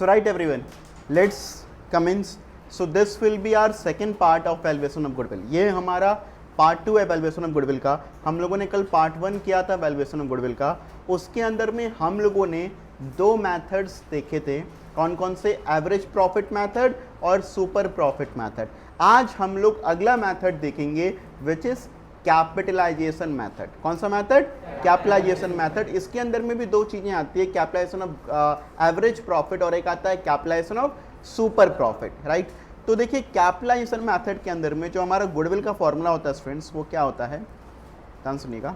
So right everyone, let's commence. So this will be our second part of valuation of goodwill. ये हमारा part 2 है valuation of goodwill का. हम लोगों ने कल पार्ट 1 किया था वैल्यूएशन ऑफ गुडविल का. उसके अंदर में हम लोगों ने दो मेथड्स देखे थे. कौन कौन से? एवरेज प्रॉफिट मेथड और सुपर प्रॉफिट मेथड. आज हम लोग अगला मेथड देखेंगे विच इज कैपिटलाइजेशन मेथड. कौन सा मेथड? Capitalisation method. इसके अंदर में भी दो चीजें आती है, कैपिटलाइजेशन ऑफ एवरेज प्रॉफिट और एक आता है capitalisation of super profit. Right. तो देखिए कैपिटलाइजेशन मेथड के अंदर में जो हमारा गुडविल का फॉर्मूला होता है स्टूडेंट्स, वो क्या होता है? ध्यान सुनिएगा.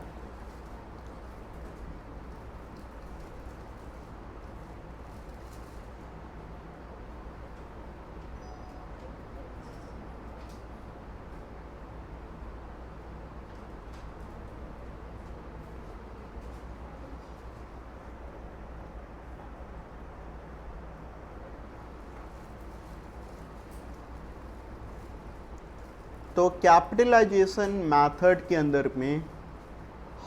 तो कैपिटलाइजेशन मेथड के अंदर में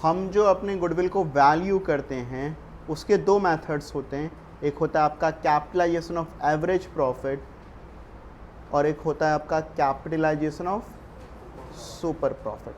हम जो अपने गुडविल को वैल्यू करते हैं उसके दो मेथड्स होते हैं. एक होता है आपका कैपिटलाइजेशन ऑफ एवरेज प्रॉफिट और एक होता है आपका कैपिटलाइजेशन ऑफ सुपर प्रॉफिट.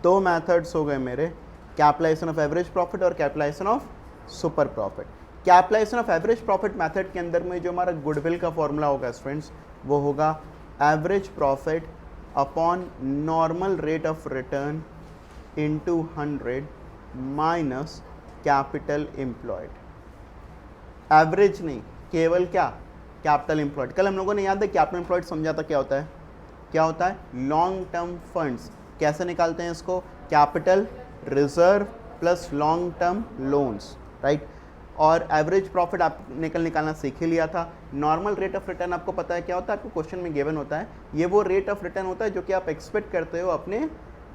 दो मेथड्स हो गए मेरे, कैपिटलाइजेशन ऑफ एवरेज प्रॉफिट और capitalisation of super profit. Capitalisation of average profit method के अंदर में जो हमारा गुडविल का फॉर्मूला होगा स्टूडेंट्स, वो होगा average profit upon normal rate of return into 100 minus capital employed. Average नहीं, केवल क्या? Capital employed. कल हम लोगों ने याद है कैपिटल एम्प्लॉयड समझा था क्या होता है? क्या होता है? Long term funds. कैसे निकालते हैं इसको? Capital reserve plus long term loans. Right. और एवरेज प्रॉफिट आपने कल निकालना सीख ही लिया था. नॉर्मल रेट ऑफ रिटर्न आपको पता है क्या होता है? आपको क्वेश्चन में गिवन होता है. ये वो रेट ऑफ रिटर्न होता है जो कि आप एक्सपेक्ट करते हो अपने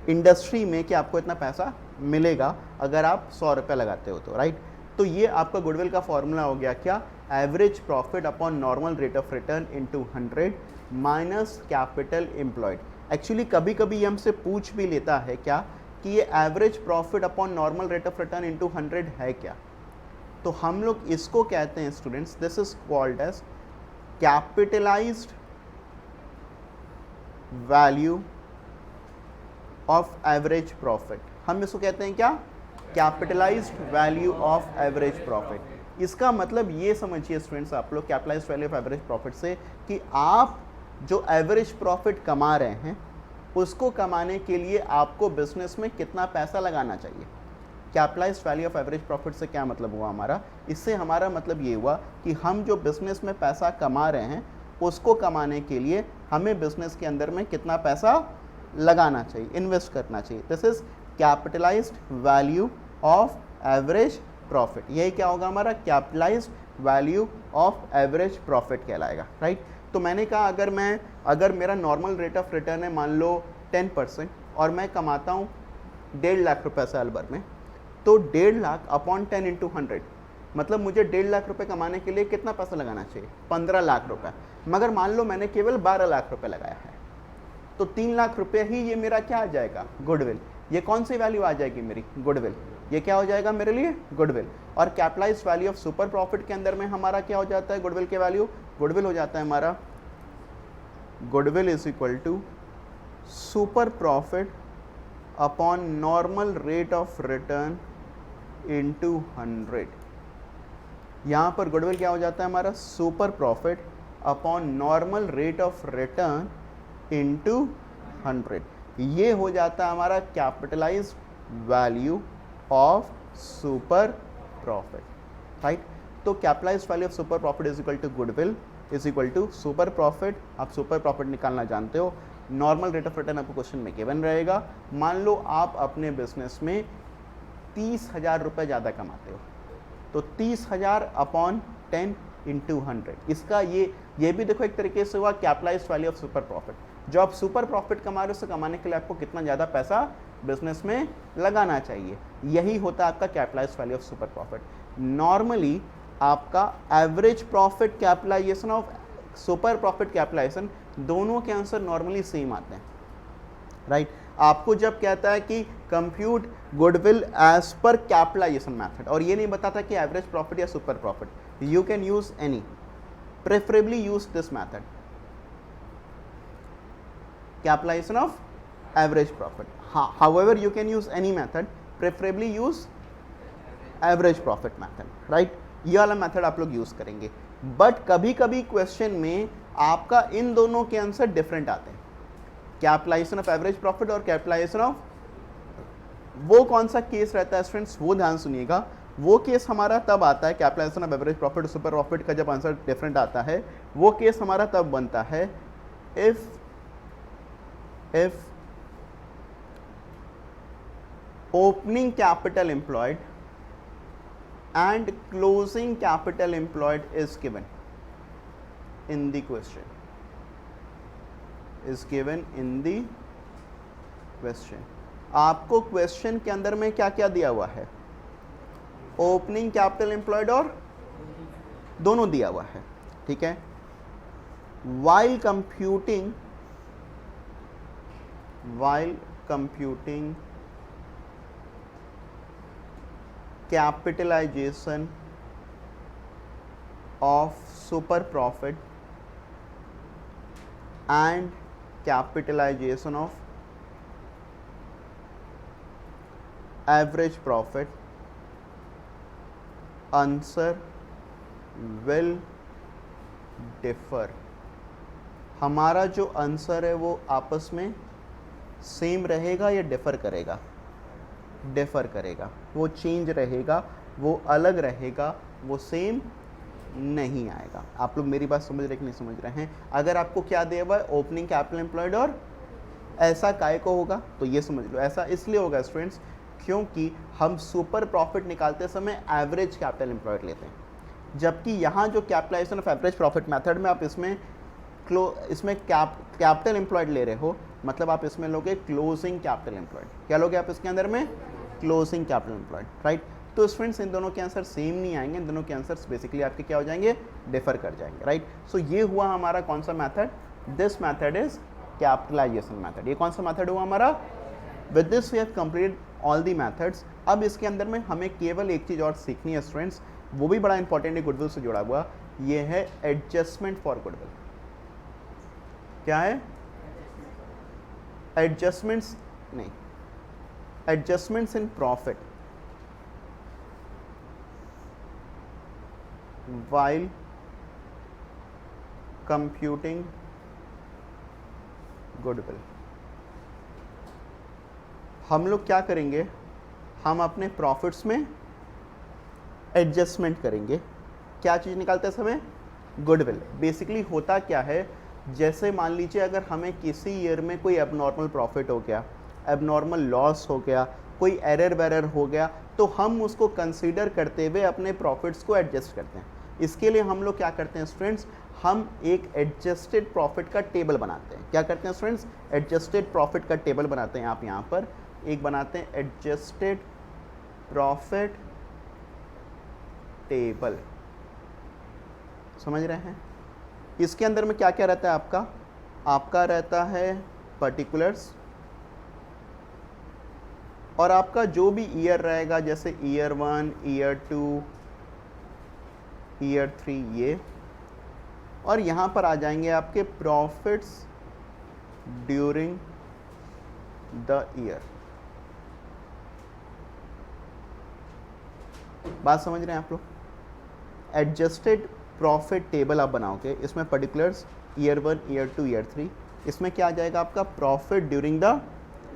इंडस्ट्री में कि आपको इतना पैसा मिलेगा अगर आप 100 रुपये लगाते हो तो. राइट. तो ये आपका गुडविल का फॉर्मूला हो गया क्या? Average profit upon normal rate of return into 100 minus capital employed. Actually कभी कभी ये हमसे पूछ भी लेता है क्या कि ये average profit upon normal rate of return into 100 है क्या? तो हम लोग इसको कहते हैं students, this is called as capitalised value of average profit. हम इसको कहते हैं क्या? Capitalised value of average profit. इसका मतलब ये समझिए स्टूडेंट्स आप लोग capitalised value of average profit से कि आप जो एवरेज प्रॉफिट कमा रहे हैं उसको कमाने के लिए आपको बिजनेस में कितना पैसा लगाना चाहिए. Capitalised value of average profit से क्या मतलब हुआ हमारा? इससे हमारा मतलब ये हुआ कि हम जो बिजनेस में पैसा कमा रहे हैं उसको कमाने के लिए हमें बिजनेस के अंदर में कितना पैसा लगाना चाहिए, इन्वेस्ट करना चाहिए. This is capitalised value of average profit. यही क्या होगा हमारा? Capitalised value of average profit कहलाएगा. राइट. तो मैंने कहा अगर मेरा नॉर्मल रेट ऑफ रिटर्न है मान लो 10% और मैं कमाता हूँ 1.5 लाख रुपये साल भर में, तो 1.5 लाख अपॉन 10 इंटू 100 मतलब मुझे 1.5 लाख रुपए कमाने के लिए कितना पैसा लगाना चाहिए? 15 लाख रुपए. मगर मान लो मैंने केवल 12 लाख रुपए लगाया है तो 3 लाख रुपए ही ये मेरा क्या आ जाएगा? गुडविल. ये कौन सी वैल्यू आ जाएगी मेरी? गुडविल. ये क्या हो जाएगा मेरे लिए? गुडविल. और capitalised value of super profit के अंदर में हमारा क्या हो जाता है? गुडविल के वैल्यू. गुडविल हो जाता है हमारा goodwill is equal to super profit upon normal rate of return into 100. यहाँ पर गुडविल क्या हो जाता है हमारा? Super profit upon normal rate of return into 100. ये हो जाता है हमारा capitalised value of super profit. Right. तो capitalised value of super profit is equal to goodwill is equal to super profit. आप सुपर प्रॉफिट निकालना जानते हो. नॉर्मल रेट ऑफ रिटर्न आपको क्वेश्चन में गिवन रहेगा. मान लो आप अपने बिजनेस में 30,000 रुपये ज़्यादा कमाते हो तो 30,000 अपॉन 10 इंटू 100. इसका ये भी देखो एक तरीके से हुआ capitalised value of super profit. जो आप सुपर प्रॉफिट कमा रहे हो उसे कमाने के लिए आपको कितना ज़्यादा पैसा बिजनेस में लगाना चाहिए. यही होता है आपका capitalised value of super profit. Normally आपका average profit capitalisation of super profit capitalisation दोनों के आंसर नॉर्मली सेम आते हैं. राइट आपको जब कहता है कि compute goodwill as per capitalisation method, और ये नहीं बताता कि एवरेज प्रॉफिट या super profit, you can use any, preferably use this method, capitalisation of average profit. However you can use any method, preferably use average profit method. Right ये वाला method आप लोग यूज करेंगे. बट कभी कभी question में आपका इन दोनों के आंसर डिफरेंट आते हैं, कैपिटलाइजेशन ऑफ एवरेज प्रॉफिट और कैपिटलाइजेशन ऑफ, वो कौन सा केस रहता है स्टूडेंट्स, वो ध्यान सुनिएगा. वो केस हमारा तब आता है, capitalisation of average profit super profit का जब आंसर डिफरेंट आता है, वो केस हमारा तब बनता है if opening capital employed and closing capital employed is given in the question, is given in the question. आपको क्वेश्चन के अंदर में क्या क्या दिया हुआ है, ओपनिंग कैपिटल एम्प्लॉयड और दोनों दिया हुआ है. ठीक है. while computing capitalization of super profit and capitalization of average profit, answer will differ. हमारा जो आंसर है वो आपस में सेम रहेगा या डिफर करेगा, डिफर करेगा, वो चेंज रहेगा, वो अलग रहेगा, वो सेम नहीं आएगा. आप लोग मेरी बात समझ रहे कि नहीं समझ रहे हैं. अगर आपको क्या दिया हुआ है, ओपनिंग कैपिटल एम्प्लॉयड और ऐसा काय को होगा, तो ये समझ लो ऐसा इसलिए होगा स्टूडेंट्स क्योंकि हम सुपर प्रॉफिट निकालते समय एवरेज कैपिटल एम्प्लॉयड लेते हैं, जबकि यहाँ जो capitalisation of average profit method में आप इसमें कैपिटल एम्प्लॉयड ले रहे हो, मतलब आप इसमें लोगे क्लोजिंग कैपिटल एम्प्लॉयड. क्या लोगे आप इसके अंदर में, क्लोजिंग कैपिटल एम्प्लॉयड. राइट. तो स्टूडेंट्स इन दोनों के आंसर सेम नहीं आएंगे, इन दोनों के आंसर्स बेसिकली आपके क्या हो जाएंगे, डिफर कर जाएंगे. राइट. सो ये हुआ हमारा कौन सा method, this method is capitalisation method. ये कौन सा मेथड हुआ हमारा, with this we have completed all the methods. अब इसके अंदर में हमें केवल एक चीज़ और सीखनी है स्टूडेंट्स, वो भी बड़ा इंपॉर्टेंट है गुडविल से जुड़ा हुआ, ये है एडजस्टमेंट फॉर गुडविल. क्या है, एडजस्टमेंट्स नहीं, adjustments in profit while computing goodwill. हम लोग क्या करेंगे, हम अपने प्रॉफिट्स में एडजस्टमेंट करेंगे. क्या चीज़ निकालते समय, गुडविल. बेसिकली होता क्या है, जैसे मान लीजिए अगर हमें किसी ईयर में कोई एबनॉर्मल प्रॉफिट हो गया, एबनॉर्मल लॉस हो गया, कोई एरर वेरर हो गया, तो हम उसको कंसीडर करते हुए अपने प्रॉफिट्स को एडजस्ट करते हैं. इसके लिए हम लोग क्या करते हैं स्टूडेंट्स, हम एक एडजस्टेड प्रॉफिट का टेबल बनाते हैं. क्या करते हैं स्टूडेंट्स, एडजस्टेड प्रॉफिट का टेबल बनाते हैं. आप यहाँ पर एक बनाते हैं एडजस्टेड प्रॉफिट टेबल. समझ रहे हैं. इसके अंदर में क्या क्या रहता है आपका रहता है पर्टिकुलर्स, और आपका जो भी ईयर रहेगा, जैसे ईयर 1, ईयर 2, ईयर 3, ये, और यहाँ पर आ जाएंगे आपके प्रॉफिट्स ड्यूरिंग द ईयर. बात समझ रहे हैं आप लोग. एडजस्टेड प्रॉफिट टेबल आप बनाओगे, इसमें पर्टिकुलर्स ईयर 1, ईयर 2, ईयर 3, इसमें क्या आ जाएगा आपका profit during the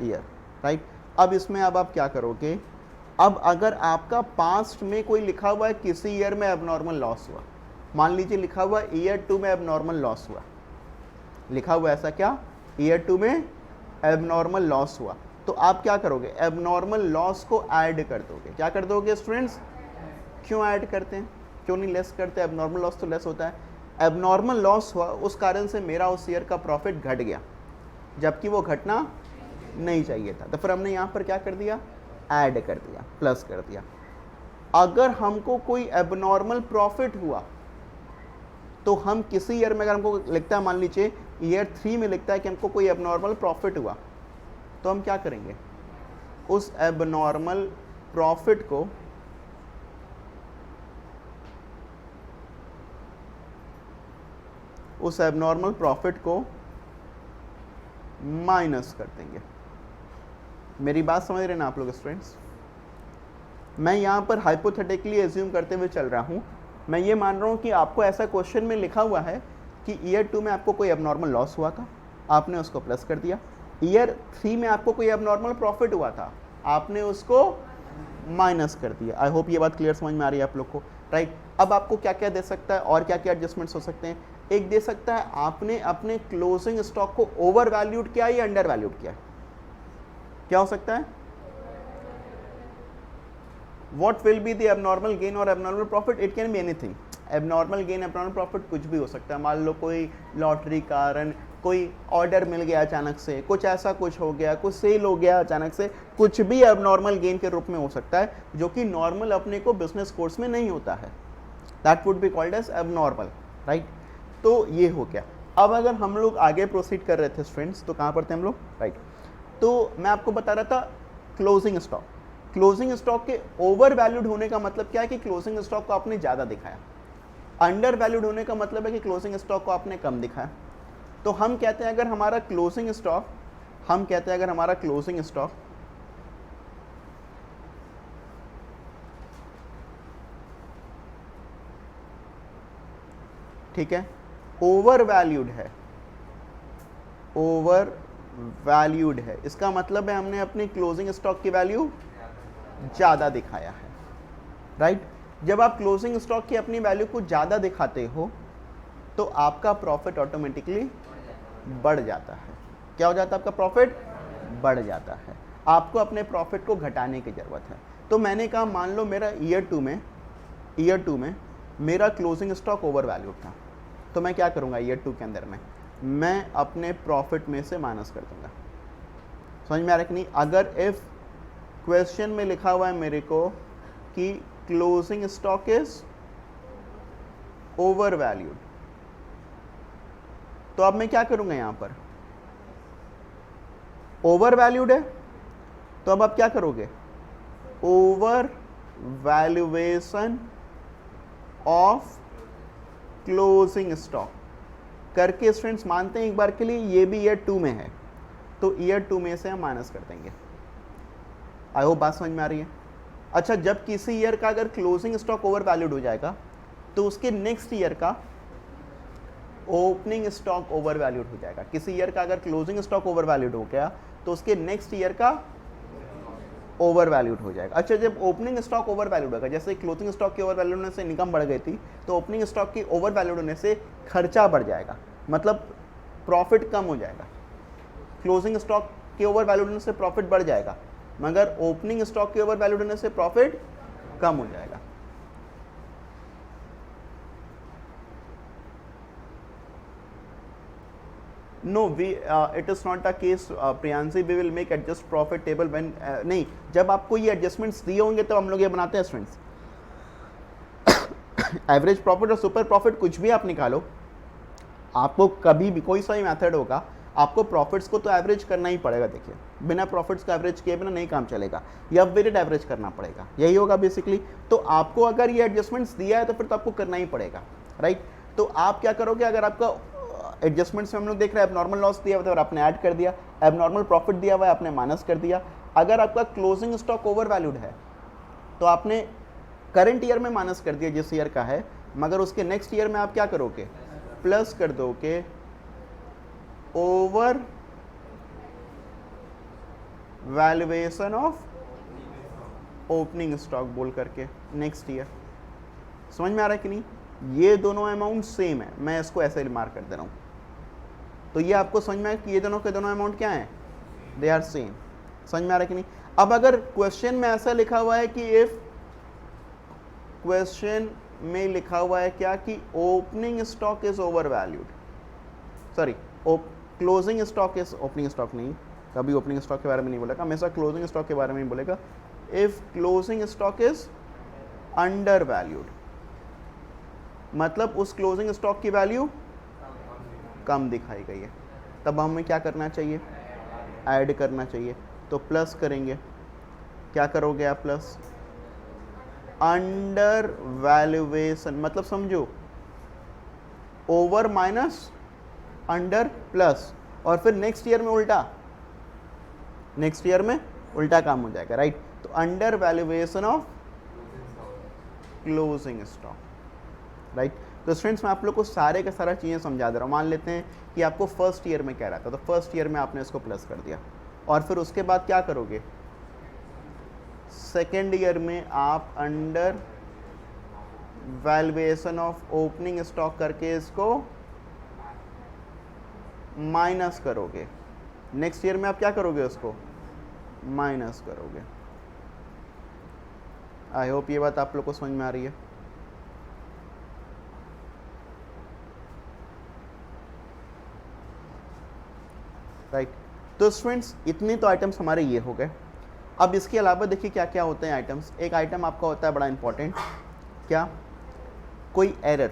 year. Right. अब इसमें अब आप क्या करोगे, अब अगर आपका पास्ट में कोई लिखा हुआ है किसी ईयर में एबनॉर्मल लॉस हुआ, मान लीजिए लिखा हुआ ईयर 2 में एबनॉर्मल लॉस हुआ, लिखा हुआ ऐसा क्या, ईयर 2 में एबनॉर्मल लॉस हुआ, तो आप क्या करोगे, एबनॉर्मल लॉस को ऐड कर दोगे. क्या कर दोगे स्टूडेंट्स, क्यों ऐड करते हैं, क्यों नहीं लेस करते, एबनॉर्मल लॉस तो लेस होता है. एबनॉर्मल लॉस हुआ, उस कारण से मेरा उस ईयर का प्रॉफिट घट गया, जबकि वो घटना नहीं चाहिए था, तो फिर हमने यहाँ पर क्या कर दिया, ऐड कर दिया, प्लस कर दिया. अगर हमको कोई एबनॉर्मल प्रॉफिट हुआ, तो हम किसी ईयर में अगर हमको लिखता है, मान लीजिए ईयर 3 में लिखता है कि हमको कोई एबनॉर्मल प्रॉफिट हुआ, तो हम क्या करेंगे, उस एबनॉर्मल प्रॉफिट को माइनस कर देंगे। मेरी बात समझ रहे हैं ना आप लोग स्टूडेंट्स? मैं यहाँ पर हाइपोथेटिकली एज्यूम करते हुए चल रहा हूँ। मैं ये मान रहा हूँ कि आपको ऐसा क्वेश्चन में लिखा हुआ है कि ईयर 2 में आपको कोई एबनॉर्मल लॉस हुआ था, आपने उसको प्लस कर दिया। ईयर 3 में आपको कोई एबनॉर्मल प्रॉफिट हुआ था, आपने उसको माइनस कर दिया। आई होप ये बात क्लियर समझ में आ रही है आप लोग को, राइट? अब आपको क्या क्या दे सकता है और क्या क्या एडजस्टमेंट्स हो सकते हैं? एक दे सकता है आपने अपने क्लोजिंग स्टॉक को ओवर वैल्यूड किया या अंडर वैल्यूड किया। क्या हो सकता है? What will be the abnormal gain or abnormal profit? It can be anything. Abnormal gain, abnormal profit कुछ भी हो सकता है। मान लो कोई लॉटरी कारण कोई ऑर्डर मिल गया अचानक से, कुछ ऐसा कुछ हो गया, कुछ सेल हो गया अचानक से, कुछ भी एबनॉर्मल गेन के रूप में हो सकता है जो कि नॉर्मल अपने को बिजनेस कोर्स में नहीं होता है। That would be called as abnormal, right? तो ये हो गया। अब अगर हम लोग आगे प्रोसीड कर रहे थे स्टूडेंट्स, तो कहाँ पर थे हम लोग, राइट? तो मैं आपको बता रहा था क्लोजिंग स्टॉक। क्लोजिंग स्टॉक के ओवर वैल्यूड होने का मतलब क्या है कि क्लोजिंग स्टॉक को आपने ज़्यादा दिखाया। अंडर वैल्यूड होने का मतलब है कि क्लोजिंग स्टॉक को आपने कम दिखाया। तो हम कहते हैं अगर हमारा क्लोजिंग स्टॉक ठीक है ओवर वैल्यूड है, इसका मतलब है हमने अपनी क्लोजिंग स्टॉक की वैल्यू ज़्यादा दिखाया है, राइट? जब आप क्लोजिंग स्टॉक की अपनी वैल्यू को ज़्यादा दिखाते हो तो आपका प्रॉफिट ऑटोमेटिकली बढ़ जाता है। क्या हो जाता है? आपका प्रॉफिट बढ़ जाता है। आपको अपने प्रॉफिट को घटाने की ज़रूरत है। तो मैंने कहा मान लो मेरा ईयर टू में मेरा क्लोजिंग स्टॉक ओवर वैल्यूड था, तो मैं क्या करूँगा ईयर 2 के अंदर में, मैं अपने प्रॉफिट में से माइनस कर दूंगा। समझ में आ रहा है कि नहीं? अगर इफ क्वेश्चन में लिखा हुआ है मेरे को कि closing stock is over valued, तो अब मैं क्या करूंगा, यहां पर ओवर वैल्यूड है तो अब आप क्या करोगे, over valuation of closing stock करके स्टूडेंट्स मानते हैं एक बार के लिए ये भी ईयर 2 में है, तो ईयर 2 में से हम माइनस कर देंगे। आई होप बात समझ में आ रही है? अच्छा, जब किसी ईयर का अगर क्लोजिंग स्टॉक ओवर वैल्यूड हो जाएगा तो उसके नेक्स्ट ईयर का ओपनिंग स्टॉक ओवर वैल्यूड हो जाएगा। किसी ईयर का अगर क्लोजिंग स्टॉक ओवर वैल्यूड हो गया तो उसके नेक्स्ट ईयर का ओवर वैल्यूड हो जाएगा। अच्छा, जब ओपनिंग स्टॉक ओवर वैल्यूड होगा, जैसे क्लोजिंग स्टॉक के ओवर वैल्यूड होने से इनकम बढ़ गई थी, तो ओपनिंग स्टॉक की ओवर वैल्यूड होने से खर्चा बढ़ जाएगा, मतलब प्रॉफिट कम हो जाएगा। क्लोजिंग स्टॉक के ओवर वैल्यूड होने से प्रॉफिट बढ़ जाएगा, मगर ओपनिंग स्टॉक के ओवर वैल्यूड होने से प्रॉफिट कम हो जाएगा। No, it is not the case, Priyanshi. We will make adjust profit table when नहीं, जब आपको ये एडजस्टमेंट्स दिए होंगे तो हम लोग ये बनाते हैं स्टूडेंट्स। एवरेज प्रॉफिट और सुपर प्रॉफिट कुछ भी आप निकालो, आपको कभी भी कोई सा ही मेथड होगा, आपको प्रॉफिट्स को तो एवरेज करना ही पड़ेगा। देखिए, बिना प्रॉफिट्स का एवरेज किए बिना नहीं काम चलेगा, या वेटेड एवरेज करना पड़ेगा, यही होगा बेसिकली। तो आपको अगर ये एडजस्टमेंट्स दिया है तो फिर तो आपको करना ही पड़ेगा, राइट? तो आप क्या करोगे, अगर आपका एडजस्टमेंट्स में हम लोग देख रहे हैं एबनॉर्मल लॉस दिया हुआ है आपने ऐड कर दिया, एबनॉर्मल प्रॉफिट दिया हुआ है आपने माइनस कर दिया। अगर आपका क्लोजिंग स्टॉक ओवर वैल्यूड है तो आपने करंट ईयर में माइनस कर दिया जिस ईयर का है, मगर उसके नेक्स्ट ईयर में आप क्या करोगे, प्लस कर दोगे over valuation of opening stock बोल करके नेक्स्ट ईयर। समझ में आ रहा है कि नहीं? ये दोनों अमाउंट सेम है, मैं इसको ऐसे मार्क कर दे रहा हूँ। तो ये आपको समझ में आया कि ये दोनों के दोनों अमाउंट क्या हैं, दे आर सेम। समझ में आ रहा है कि नहीं? अब अगर क्वेश्चन में ऐसा लिखा हुआ है कि इफ क्वेश्चन में लिखा हुआ है क्या कि opening stock is over valued, sorry closing stock is, opening stock नहीं, कभी ओपनिंग स्टॉक के बारे में नहीं बोलेगा, हमेशा क्लोजिंग स्टॉक के बारे में ही बोलेगा। If closing stock is under valued, मतलब उस क्लोजिंग स्टॉक की वैल्यू कम दिखाई गई है, तब हमें क्या करना चाहिए, ऐड करना चाहिए, तो प्लस करेंगे। क्या करोगे आप? प्लस अंडर वैल्यूएशन, मतलब समझो ओवर माइनस अंडर प्लस, और फिर नेक्स्ट ईयर में उल्टा, नेक्स्ट ईयर में उल्टा काम हो जाएगा, राइट। तो under valuation of closing stock, right. तो स्टूडेंट्स मैं आप लोग को सारे का सारा चीज़ें समझा दे रहा हूँ। मान लेते हैं कि आपको फर्स्ट ईयर में कह रहा था, तो फर्स्ट ईयर में आपने इसको प्लस कर दिया, और फिर उसके बाद क्या करोगे? सेकेंड ईयर में आप under valuation of opening stock करके इसको माइनस करोगे। नेक्स्ट ईयर में आप क्या करोगे? उसको माइनस करोगे। आई होप ये बात आप लोग को समझ में आ रही है। राइट। तो स्टूडेंट्स इतने तो आइटम्स हमारे ये हो गए। अब इसके अलावा देखिए क्या क्या होते हैं आइटम्स। एक आइटम आपका होता है बड़ा इंपॉर्टेंट, क्या? कोई एरर,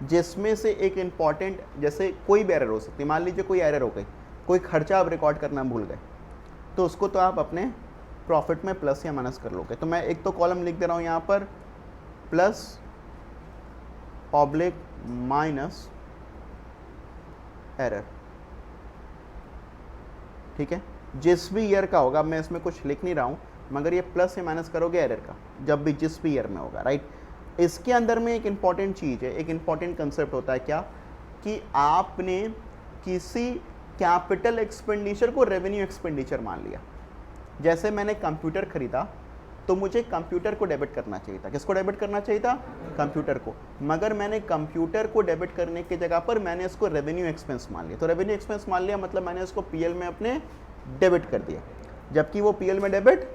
जिसमें से एक इंपॉर्टेंट, जैसे कोई भी एरर हो सकती है। मान लीजिए कोई एरर हो गई, कोई खर्चा आप रिकॉर्ड करना भूल गए, तो उसको तो आप अपने प्रॉफिट में प्लस या माइनस कर लोगे। तो मैं एक तो कॉलम लिख दे रहा हूँ यहाँ पर, प्लस ऑब्लिक माइनस एरर, ठीक है। जिस भी ईयर का होगा, मैं इसमें कुछ लिख नहीं रहा हूँ, मगर ये प्लस या माइनस करोगे एरर का, जब भी जिस भी ईयर में होगा, राइट। इसके अंदर में एक इंपॉर्टेंट चीज़ है, एक इंपॉर्टेंट कंसेप्ट होता है, क्या? कि आपने किसी कैपिटल एक्सपेंडिचर को रेवेन्यू एक्सपेंडिचर मान लिया। जैसे मैंने कंप्यूटर खरीदा, तो मुझे कंप्यूटर को डेबिट करना चाहिए था। किसको डेबिट करना चाहिए था? कंप्यूटर को। मगर मैंने कंप्यूटर को डेबिट करने की जगह पर मैंने इसको रेवेन्यू एक्सपेंस मान लिया। तो रेवेन्यू एक्सपेंस मान लिया मतलब मैंने इसको पीएल में अपने डेबिट कर दिया, जबकि वो पीएल में डेबिट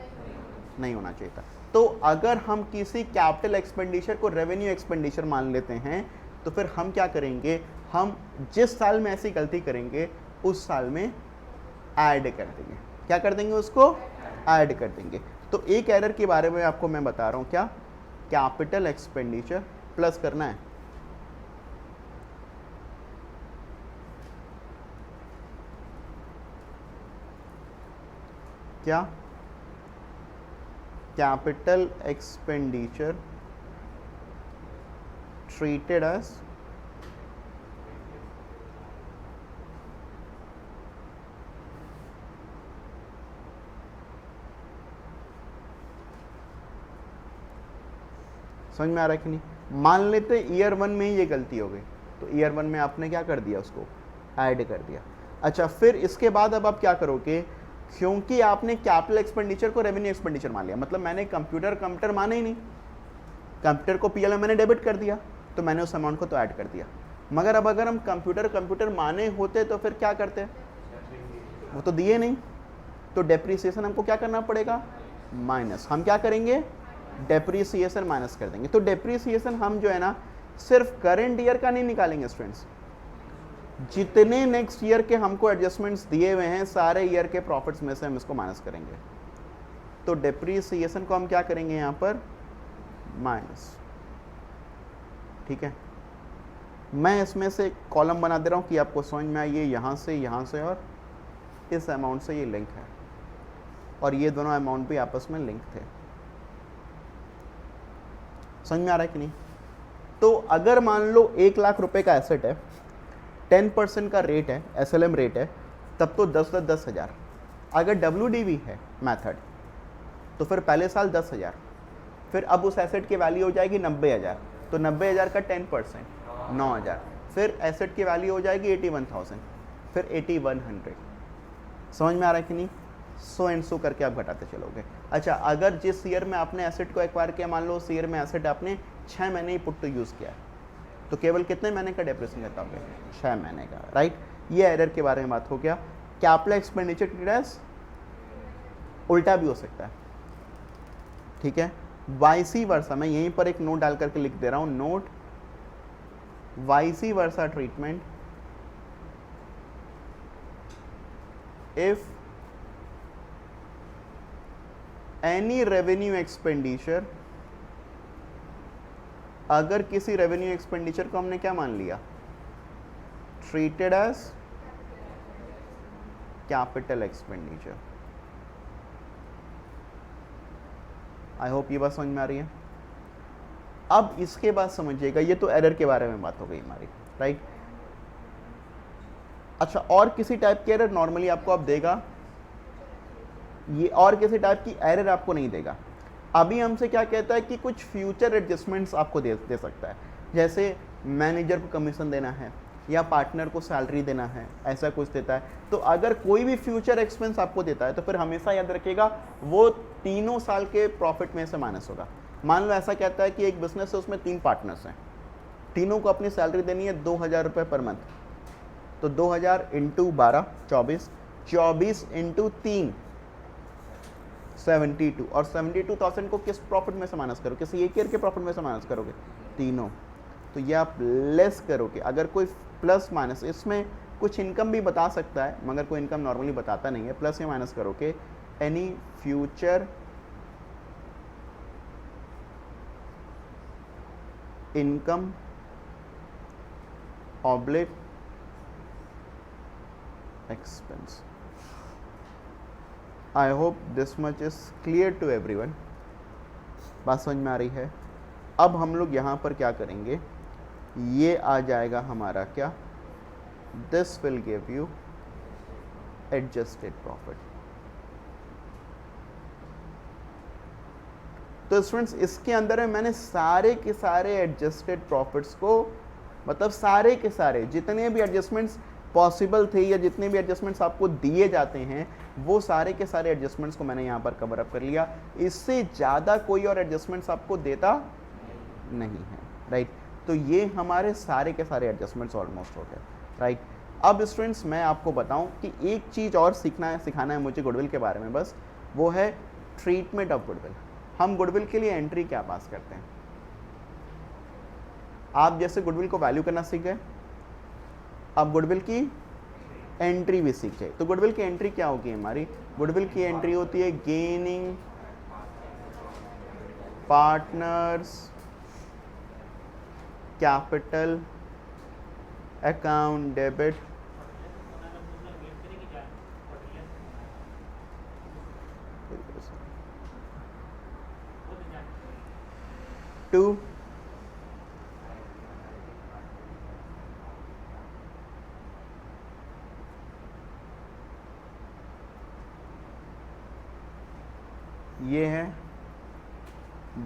नहीं होना चाहिए था। तो अगर हम किसी कैपिटल एक्सपेंडिचर को रेवेन्यू एक्सपेंडिचर मान लेते हैं, तो फिर हम क्या करेंगे? हम जिस साल में ऐसी गलती करेंगे उस साल में ऐड कर देंगे। क्या कर देंगे? उसको ऐड कर देंगे। तो एक एरर के बारे में आपको मैं बता रहा हूं, क्या? कैपिटल एक्सपेंडिचर प्लस करना है, क्या? कैपिटल एक्सपेंडिचर ट्रीटेड एज समझ में आ रहा है कि नहीं? मान लेते ईयर 1 में ही ये गलती हो गई, तो ईयर 1 में आपने क्या कर दिया? उसको ऐड कर दिया। अच्छा, फिर इसके बाद अब आप क्या करोगे? क्योंकि आपने कैपिटल एक्सपेंडिचर को रेवेन्यू एक्सपेंडिचर मान लिया, मतलब मैंने कंप्यूटर माने ही नहीं, कंप्यूटर को पीएल में मैंने डेबिट कर दिया, तो मैंने उस अमाउंट को तो ऐड कर दिया। मगर अब अगर हम कंप्यूटर माने होते तो फिर क्या करते? वो तो दिए नहीं, तो डेप्रिसिएशन हमको क्या करना पड़ेगा? माइनस। हम क्या करेंगे? डेप्रिसिएशन माइनस कर देंगे। तो डेप्रिसिएशन हम जो है ना, सिर्फ करंट ईयर का नहीं निकालेंगे स्टूडेंट्स, जितने नेक्स्ट ईयर के हमको एडजस्टमेंट्स दिए हुए हैं सारे ईयर के प्रॉफिट्स में से हम इसको माइनस करेंगे। तो डेप्रिसिएशन को हम क्या करेंगे? यहाँ पर माइनस, ठीक है। मैं इसमें से एक कॉलम बना दे रहा हूँ कि आपको समझ में आइए, यहाँ से और इस अमाउंट से ये लिंक है, और ये दोनों अमाउंट भी आपस में लिंक थे। समझ में आ रहा है कि नहीं? तो अगर मान लो 1 लाख रुपए का एसेट है, 10% का रेट है, एसएलएम रेट है, तब तो 10,000। अगर डब्ल्यूडीवी है मेथड, तो फिर पहले साल 10,000, फिर अब उस एसेट की वैल्यू हो जाएगी 90,000, तो 90,000 का 10% 9,000, फिर एसेट की वैल्यू हो जाएगी 81,000, फिर 8100। समझ में आ रहा है कि नहीं? सो एंड सो करके आप घटाते चलोगे। अच्छा, अगर जिस ईयर में आपने एसेट को एक्वायर किया, मान लो उस ईयर में एसेट आपने 6 महीने ही पुट टू यूज़ किया, तो केवल कितने महीने का डेप्रिसिएशन बताओगे? 6 महीने का, राइट। ये एरर के बारे में बात हो गया। कैपिटल एक्सपेंडिचर ट्रीटेड उल्टा भी हो सकता है, ठीक है। वाइसी वर्सा, मैं यहीं पर एक नोट डाल करके लिख दे रहा हूं, note vice versa treatment if any revenue expenditure, अगर किसी रेवेन्यू एक्सपेंडिचर को हमने क्या मान लिया? Treated as capital expenditure. I hope ये बात समझ में आ रही है। अब इसके बाद समझिएगा, ये तो एरर के बारे में बात हो गई हमारी, राइट। अच्छा, और किसी टाइप की एरर नॉर्मली आपको अब देगा ये, और किसी टाइप की एरर आपको नहीं देगा। अभी हमसे क्या कहता है कि कुछ फ्यूचर एडजस्टमेंट्स आपको दे सकता है, जैसे मैनेजर को कमीशन देना है या पार्टनर को सैलरी देना है, ऐसा कुछ देता है। तो अगर कोई भी फ्यूचर एक्सपेंस आपको देता है तो फिर हमेशा याद रखिएगा वो तीनों साल के प्रॉफिट में से माइनस होगा। मान लो ऐसा कहता है कि एक बिजनेस है, उसमें 3 पार्टनर्स हैं, तीनों को अपनी सैलरी देनी है 2000 रुपये पर मंथ। तो 2000 इंटू 12 24, 24 इंटू 3 72, और 72,000 को किस प्रॉफिट में से माइनस करोगे? किसी एक ईयर के प्रॉफिट में से माइनस करोगे? तीनों। तो ये आप लेस करोगे। अगर कोई प्लस माइनस, इसमें कुछ इनकम भी बता सकता है मगर कोई इनकम नॉर्मली बताता नहीं है, प्लस या माइनस करोगे any future income oblique expense. I hope this much is clear to everyone. बात समझ में आ रही है। अब हम लोग यहाँ पर क्या करेंगे, ये आ जाएगा हमारा क्या, this will give you adjusted profit. तो स्टूडेंट्स इसके अंदर में मैंने सारे के सारे एडजस्टेड प्रॉफिट्स को, मतलब सारे के सारे जितने भी एडजस्टमेंट्स पॉसिबल थे या जितने भी एडजस्टमेंट्स आपको दिए जाते हैं वो सारे के सारे एडजस्टमेंट्स को मैंने यहाँ पर कवर अप कर लिया। इससे ज़्यादा कोई और एडजस्टमेंट्स आपको देता नहीं है, राइट। तो ये हमारे सारे के सारे एडजस्टमेंट्स ऑलमोस्ट हो गए, राइट। अब स्टूडेंट्स मैं आपको बताऊं कि एक चीज़ और सिखाना है मुझे गुडविल के बारे में, बस वो है ट्रीटमेंट ऑफ गुडविल। हम गुडविल के लिए एंट्री क्या पास करते हैं? आप जैसे गुडविल को वैल्यू करना सीख गए, अब गुडविल की एंट्री भी सीख जाए। तो गुडविल की एंट्री क्या होगी हमारी? गुडविल की एंट्री होती है gaining partners capital account debit to ये है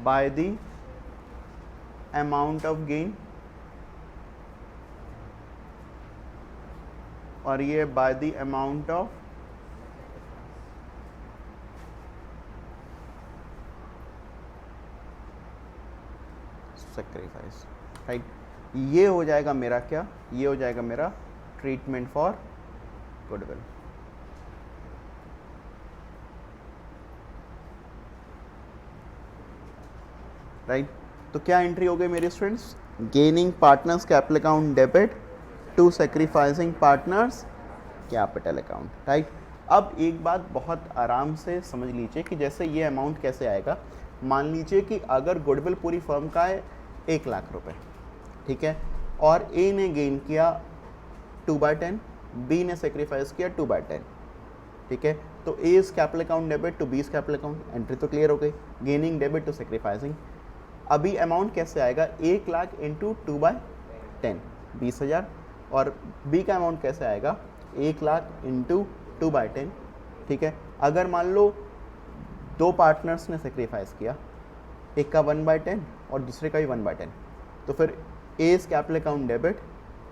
by the amount of gain, और ये by the amount of sacrifice, right. ये हो जाएगा मेरा क्या, ये हो जाएगा मेरा ट्रीटमेंट फॉर गुडविल। राइट तो क्या एंट्री हो गई मेरे students? Gaining partners capital account debit to sacrificing partners capital account, right. अब एक बात बहुत आराम से समझ लीजिए कि जैसे ये अमाउंट कैसे आएगा। मान लीजिए कि अगर गुडविल पूरी फर्म का है 1 लाख रुपए, ठीक है, और ए ने गेन किया 2/10, बी ने सेक्रीफाइस किया 2/10, ठीक है। तो A is capital account debit to B is capital account, entry तो क्लियर हो गई। Gaining debit to sacrificing. अभी अमाउंट कैसे आएगा? 1 लाख इंटू 2/10 20,000, और बी का अमाउंट कैसे आएगा? 1 लाख इंटू 2/10, ठीक है। अगर मान लो 2 पार्टनर्स ने सेक्रीफाइस किया, एक का 1/10 और दूसरे का भी 1/10, तो फिर A is capital account debit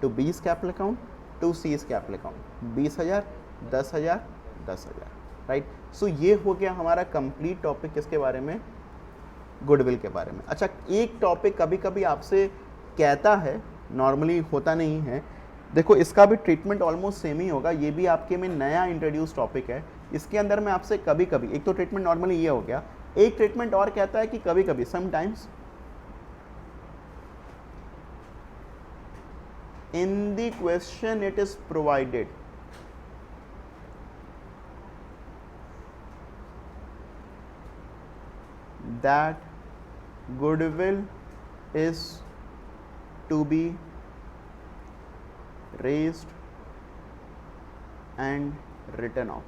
to B is capital account to C is capital account, 20,000 10,000 10,000, right. So ये हो गया हमारा कंप्लीट टॉपिक किसके बारे में? गुडविल के बारे में। अच्छा, एक टॉपिक कभी कभी आपसे कहता है, नॉर्मली होता नहीं है, देखो इसका भी ट्रीटमेंट ऑलमोस्ट सेम ही होगा, ये भी आपके में नया इंट्रोड्यूस टॉपिक है। इसके अंदर में आपसे कभी कभी, एक तो ट्रीटमेंट नॉर्मली ये हो गया, एक ट्रीटमेंट और कहता है कि कभी कभी sometimes in the question it is provided that goodwill is to be raised and return of.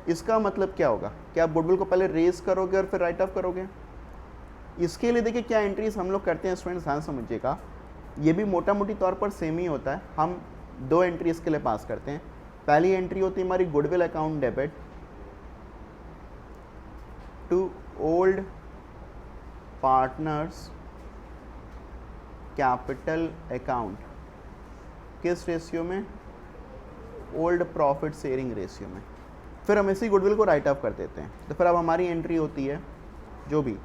इसका मतलब क्या होगा? क्या आप गुडविल को पहले रेज करोगे और फिर राइट ऑफ करोगे? इसके लिए देखिए क्या एंट्रीज हम लोग करते हैं स्टूडेंट्स, ध्यान समझिएगा, ये भी मोटा मोटी तौर पर सेम ही होता है। हम दो एंट्रीज के लिए पास करते हैं। पहली एंट्री होती है हमारी goodwill account debit to old partners capital account, किस रेशियो में? ओल्ड प्रॉफिट शेयरिंग रेशियो में। फिर हम इसी गुडविल को राइट ऑफ कर देते हैं। तो फिर अब हमारी एंट्री होती है जो भी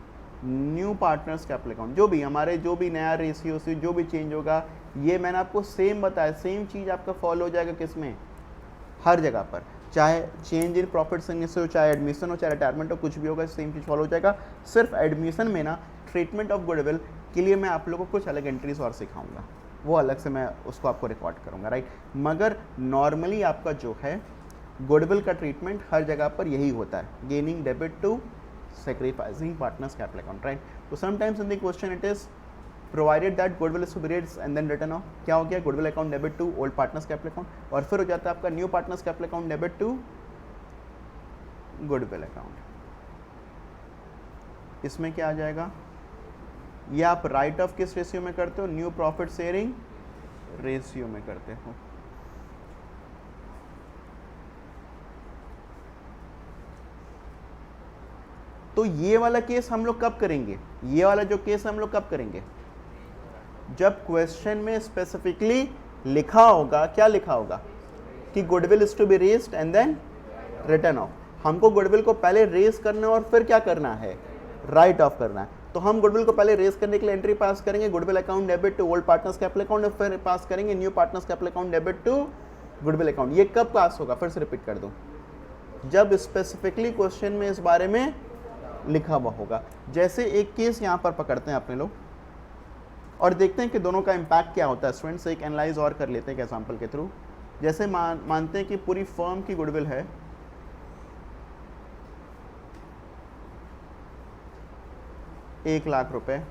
न्यू पार्टनर्स कैपिटल अकाउंट, जो भी हमारे जो भी नया रेशियो से जो भी चेंज होगा, ये मैंने आपको सेम बताया, सेम चीज़ आपका फॉलो हो जाएगा किसमें? हर जगह पर, चाहे चेंज इन प्रॉफिट शेयरिंग हो, चाहे एडमिशन हो, चाहे रिटायरमेंट हो, कुछ भी होगा सेम चीज़ फॉलो हो जाएगा। सिर्फ एडमिशन में ना ट्रीटमेंट ऑफ गुडविल के लिए मैं आप लोगों को कुछ अलग एंट्रीज और सिखाऊंगा, वो अलग से मैं उसको आपको रिकॉर्ड करूंगा, राइट। मगर नॉर्मली आपका जो है गुडविल का ट्रीटमेंट हर जगह पर यही होता है, gaining debit to sacrificing partners capital account, right? So sometimes in the question it is provided that goodwill is to be raised and then written off. क्या हो गया? goodwill account debit to old partners capital account, और फिर हो जाता है आपका new partners capital account debit to goodwill account। इसमें क्या आ जाएगा? ये आप राइट ऑफ किस रेशियो में करते हो? न्यू प्रॉफिट शेयरिंग रेशियो में करते हो। तो ये वाला केस हम लोग कब करेंगे? ये वाला जो केस हम लोग कब करेंगे? जब क्वेश्चन में स्पेसिफिकली लिखा होगा, क्या लिखा होगा? कि goodwill is to be raised and then written off. हमको गुडविल को पहले रेज करना है और फिर क्या करना है? राइट ऑफ करना है। तो हम गुडविल को पहले रेज करने के लिए एंट्री पास करेंगे goodwill account debit to old partners capital account, और फिर पास करेंगे new partners capital account debit to goodwill account. ये कब पास होगा? फिर से रिपीट कर दूं, जब स्पेसिफिकली क्वेश्चन में इस बारे में लिखा हुआ होगा। जैसे एक केस यहाँ पर पकड़ते हैं अपने लोग और देखते हैं कि दोनों का इम्पैक्ट क्या होता है। स्टूडेंट्स एक एनालाइज और कर लेते हैं एक एग्जाम्पल के थ्रू। जैसे मानते हैं कि पूरी फर्म की गुडविल है 1,00,000 रुपए,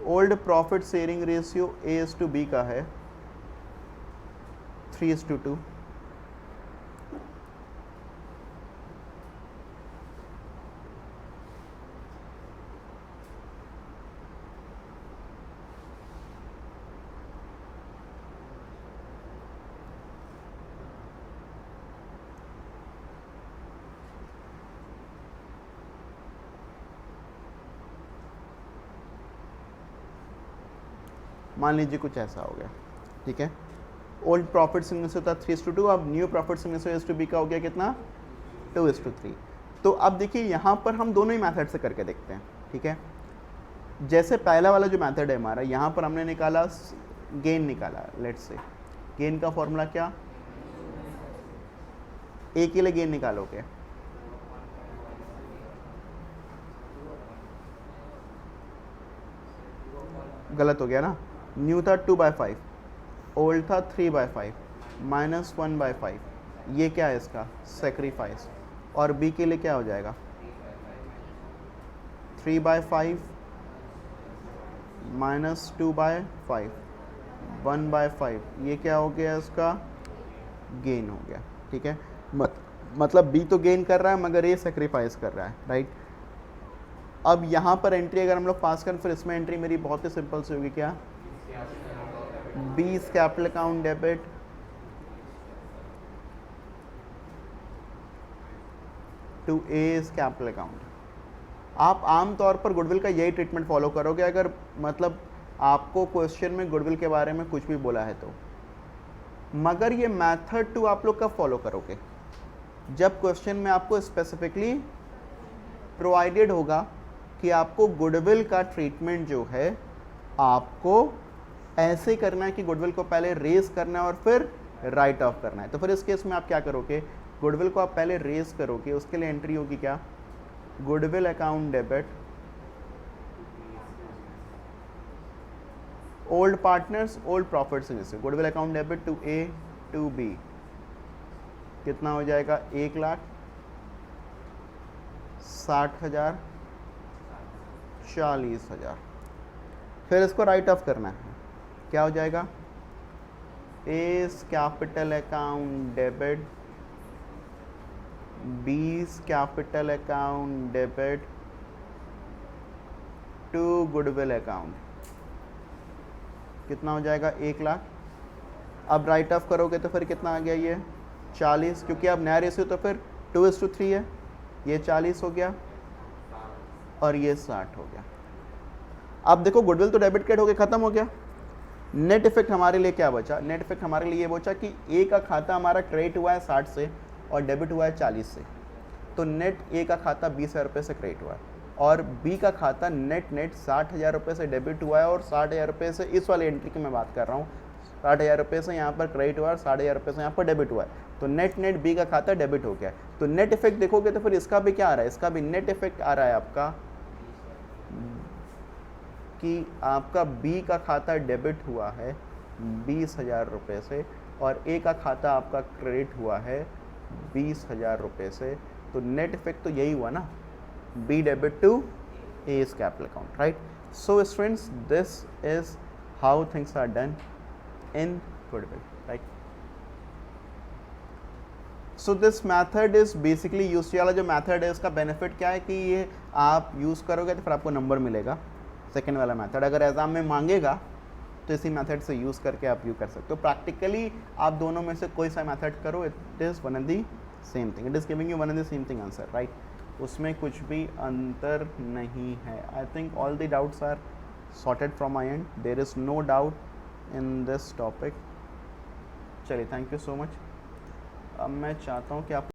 old profit sharing ratio A/B का है 3:2। मान लीजिए कुछ ऐसा हो गया, ठीक है। ओल्ड प्रॉफिट शेयरिंग रेशियो था 3:2, अब new profit sharing ratio A/B का हो गया कितना? 2:3। तो अब देखिए यहाँ पर हम दोनों ही मेथड से करके देखते हैं, ठीक है। जैसे पहला वाला जो मेथड है हमारा, यहाँ पर हमने निकाला गेन निकाला, लेट्स से गेन का फॉर्मूला क्या? ए के लिए गेन निकालोगे, गलत हो गया ना। न्यू था 2/5, ओल्ड था 3/5, -1/5, ये क्या है इसका? सेक्रीफाइस। और बी के लिए क्या हो जाएगा? 3/5 -2/5, 1/5, ये क्या हो गया? इसका गेन हो गया, ठीक है। मतलब बी तो गेन कर रहा है मगर ये सेक्रीफाइस कर रहा है, राइट। अब यहाँ पर एंट्री अगर हम लोग पास करें, फिर इसमें एंट्री मेरी बहुत ही सिंपल से होगी, क्या? B's capital account debit to A's capital account. आप आमतौर पर गुडविल का यही ट्रीटमेंट फॉलो करोगे अगर मतलब आपको क्वेश्चन में गुडविल के बारे में कुछ भी बोला है तो। मगर ये मेथड 2 आप लोग कब फॉलो करोगे? जब क्वेश्चन में आपको स्पेसिफिकली प्रोवाइडेड होगा कि आपको गुडविल का ट्रीटमेंट जो है आपको ऐसे करना है कि गुडविल को पहले रेज करना है और फिर राइट ऑफ करना है। तो फिर इस केस में आप क्या करोगे? गुडविल को आप पहले रेज करोगे, उसके लिए एंट्री होगी क्या? Goodwill account debit old partners old profit sharing, goodwill account debit to A to B, कितना हो जाएगा? 1,00,000, 60,000, 40,000। फिर इसको राइट ऑफ करना है, क्या हो जाएगा? A's capital account debit, B's capital account debit to goodwill account. कितना हो जाएगा? 1 लाख. अब राइट ऑफ करोगे तो फिर कितना आ गया? ये 40, क्योंकि अब नया रेशियो तो फिर 2:3 है. ये 40 हो गया और ये 60 हो गया. अब देखो गुडविल तो डेबिट क्रेडिट हो गया, खत्म हो गया. नेट इफेक्ट हमारे लिए क्या बचा? नेट इफेक्ट हमारे लिए ये बचा कि ए का खाता हमारा क्रेडिट हुआ है 60 से और डेबिट हुआ है 40 से. तो नेट ए का खाता 20,000 रुपये से क्रेडिट हुआ है और बी का खाता नेट 60,000 रुपये से डेबिट हुआ है और 60,000 रुपये से, इस वाली एंट्री की मैं बात कर रहा हूँ, 60,000 रुपये से यहाँ पर क्रेडिट हुआ है और 60,000 रुपये से यहाँ पर डेबिट हुआ है. तो नेट बी का खाता डेबिट हो गया. तो नेट इफेक्ट देखोगे तो फिर इसका भी क्या आ रहा है? इसका भी नेट इफेक्ट आ रहा है आपका कि आपका बी का खाता डेबिट हुआ है 20,000 रुपये से और ए का खाता आपका क्रेडिट हुआ है 20,000 रुपये से. तो नेट इफेक्ट तो यही हुआ ना, B debit to A's capital account, right? So students, this is how things are done in goodwill, right? So this method is basically used. वाला जो method है उसका benefit क्या है कि ये आप यूज़ करोगे तो फिर आपको नंबर मिलेगा. सेकेंड वाला मेथड अगर एग्जाम में मांगेगा तो इसी मेथड से यूज़ करके आप यू कर सकते हो. प्रैक्टिकली आप दोनों में से कोई सा मेथड करो, it is one and the same thing. It is giving you one and the same thing answer, right? उसमें कुछ भी अंतर नहीं है. I think all the doubts are sorted from my end. There is no doubt in this topic. चलिए, thank you so much. अब मैं चाहता हूँ कि आप